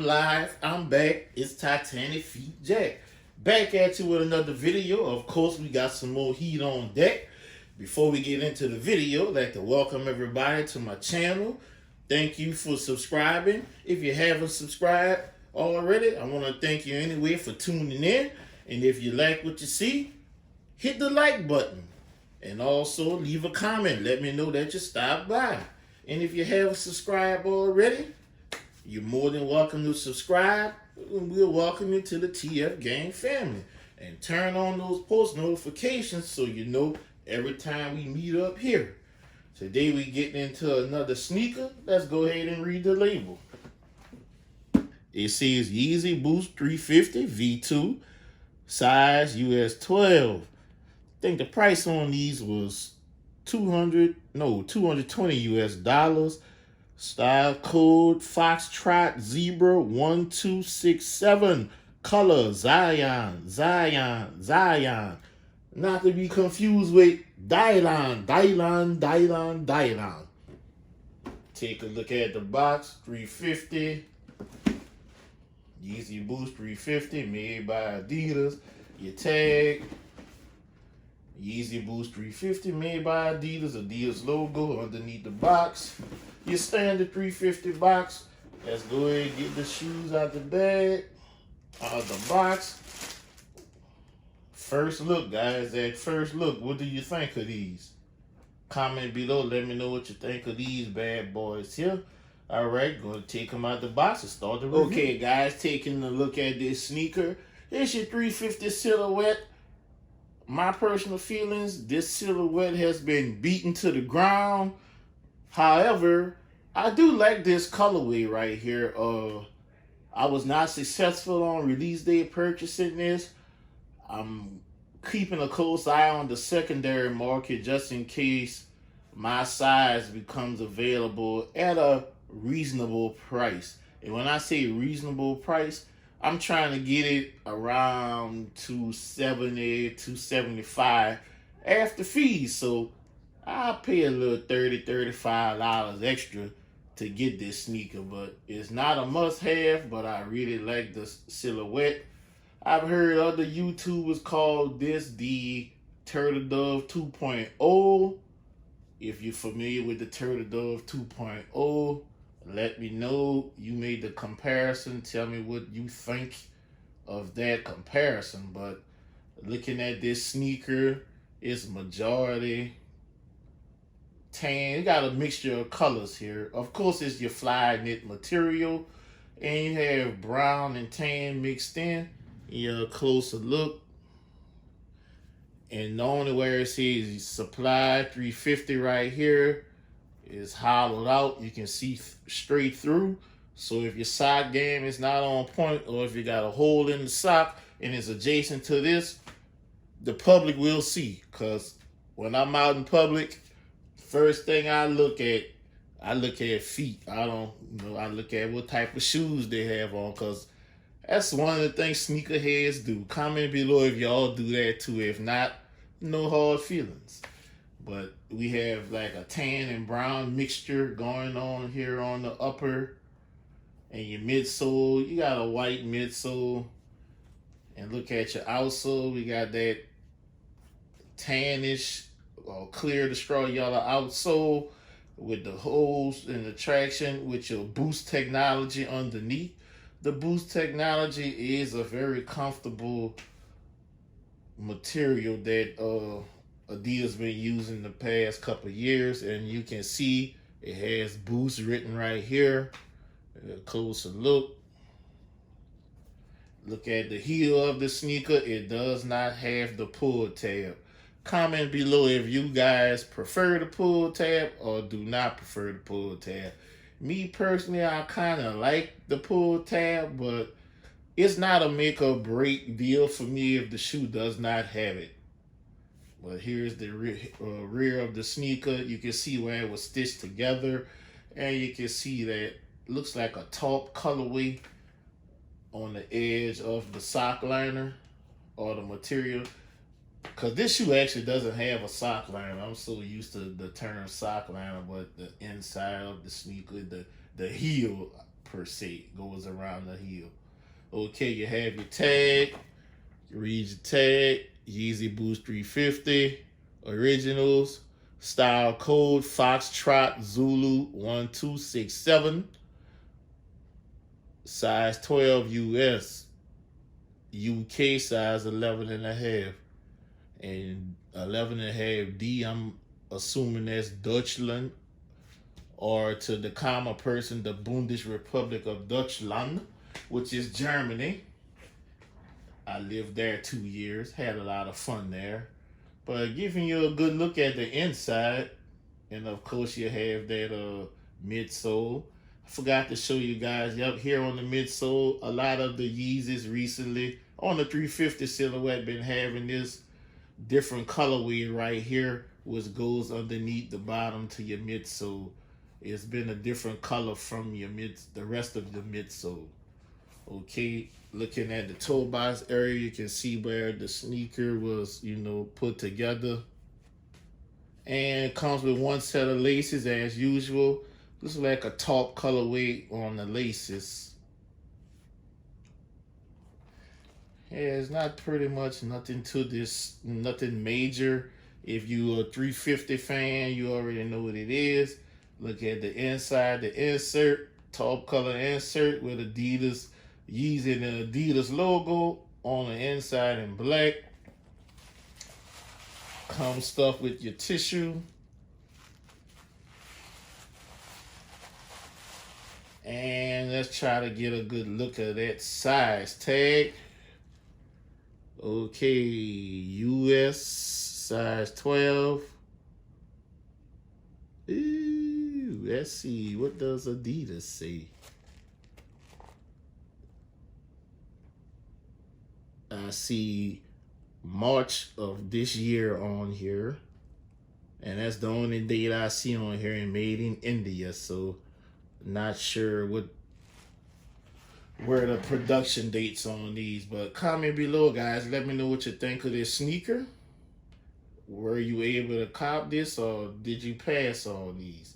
live. I'm back. It's TitanicFeetJack. Back at you with another video. Of course, we got some more heat on deck. Before we get into the video, I'd like to welcome everybody to my channel. Thank you for subscribing. If you haven't subscribed already, I want to thank you anyway for tuning in. And if you like what you see, hit the like button. And also leave a comment. Let me know that you stopped by. And if you haven't subscribed already, you're more than welcome to subscribe. And we'll welcome you to the TF Gang family. And turn on those post notifications so you know every time we meet up here. Today we getting into another sneaker. Let's go ahead and read the label. It says Yeezy Boost 350 V2, size US 12. I think the price on these was $220 US. Style code Foxtrot Zebra 1267. Color Zyon. Not to be confused with Dylan. Take a look at the box. 350. Yeezy Boost 350 made by Adidas. Your tag. Yeezy Boost 350 made by Adidas. Adidas logo underneath the box. Your standard 350 box. Let's go ahead and get the shoes out the bag. Out the box. First look, guys. At first look, what do you think of these? Comment below. Let me know what you think of these bad boys here. Alright, gonna take them out the box and start the review. Okay, guys, taking a look at this sneaker. Here's your 350 silhouette. My personal feelings, this silhouette has been beaten to the ground. However, I do like this colorway right here. I was not successful on release day purchasing this. I'm keeping a close eye on the secondary market just in case my size becomes available at a reasonable price. And when I say reasonable price, I'm trying to get it around $270, $275 after fees. So I'll pay a little $30, $35 extra to get this sneaker. But it's not a must-have, but I really like the silhouette. I've heard other YouTubers call this the Turtle Dove 2.0. If you're familiar with the Turtle Dove 2.0, let me know. You made the comparison. Tell me what you think of that comparison. But looking at this sneaker, it's majority tan. You got a mixture of colors here. Of course, it's your fly knit material. And you have brown and tan mixed in. A closer look. And the only where it says supply 350 right here is hollowed out. You can see straight through. So if your sock game is not on point, or if you got a hole in the sock and it's adjacent to this, the public will see. Because when I'm out in public, first thing I look at feet. I look at what type of shoes they have on, because that's one of the things sneakerheads do. Comment below if y'all do that too. If not, no hard feelings. But we have like a tan and brown mixture going on here on the upper. And your midsole, you got a white midsole. And look at your outsole, we got that tannish or clear to straw yellow outsole with the holes and the traction with your Boost technology underneath. The Boost technology is a very comfortable material that Adidas been using the past couple of years, and you can see it has Boost written right here. A closer look. Look at the heel of the sneaker. It does not have the pull tab. Comment below if you guys prefer the pull tab or do not prefer the pull tab. Me personally, I kind of like the pull tab, but it's not a make or break deal for me if the shoe does not have it. But here's the rear of the sneaker. You can see where it was stitched together, and you can see that looks like a taupe colorway on the edge of the sock liner or the material. Because this shoe actually doesn't have a sock liner. I'm so used to the term sock liner, but the inside of the sneaker, the heel per se. Goes around the heel. Okay, you have your tag. You read your tag. Yeezy Boost 350. Originals. Style code Foxtrot Zulu 1267. Size 12 US. UK size 11.5. And 11.5 D, I'm assuming that's Deutschland, or to the common person, the Bundesrepublik of Deutschland, which is Germany. I lived there 2 years, had a lot of fun there. But giving you a good look at the inside, and of course you have that midsole. I forgot to show you guys, up here on the midsole, a lot of the Yeezys recently, on the 350 silhouette, been having this different colorway right here, which goes underneath the bottom to your midsole. It's been a different color from the rest of the midsole. Okay, looking at the toe box area, you can see where the sneaker was, put together. And it comes with one set of laces as usual. This is like a top colorway on the laces. Yeah, it's not pretty much nothing to this, nothing major. If you're a 350 fan, you already know what it is. Look at the inside, the insert, top color insert with Adidas Yeezy and the Adidas logo on the inside in black. Comes stuff with your tissue. And let's try to get a good look at that size tag. Okay, US size 12. Ooh, let's see, what does Adidas say? I see March of this year on here, and that's the only date I see on here, and made in India, so not sure where the production dates on these. But comment below, guys, let me know what you think of this sneaker. Were you able to cop this, or did you pass on these?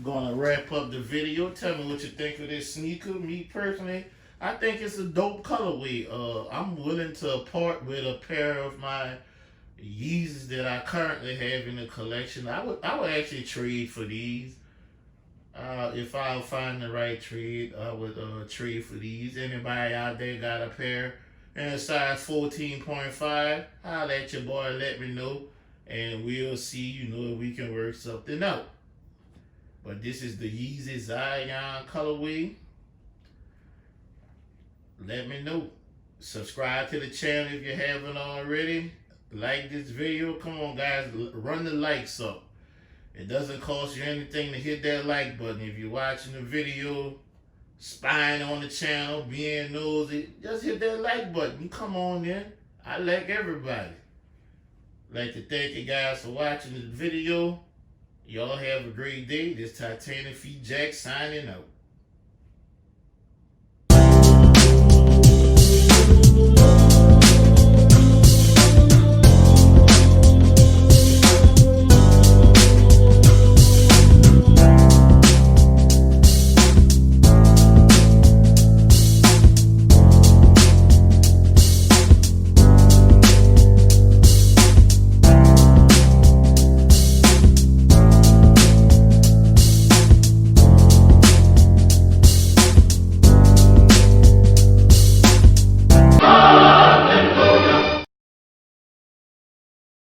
Gonna wrap up the video. Tell me what you think of this sneaker. Me personally, I think it's a dope colorway. I'm willing to part with a pair of my Yeezys that I currently have in the collection. I would actually trade for these. If I find the right trade, I would trade for these. Anybody out there got a pair in a size 14.5? Holla at your boy, let me know, and we'll see, if we can work something out. But this is the yeezysneakerunboxing colorway. Let me know. Subscribe to the channel if you haven't already. Like this video. Come on, guys. Run the likes up. It doesn't cost you anything to hit that like button. If you're watching the video, spying on the channel, being nosy, just hit that like button. Come on in. I like everybody. Like to thank you guys for watching the video. Y'all have a great day. This TitanicFeetJack signing out.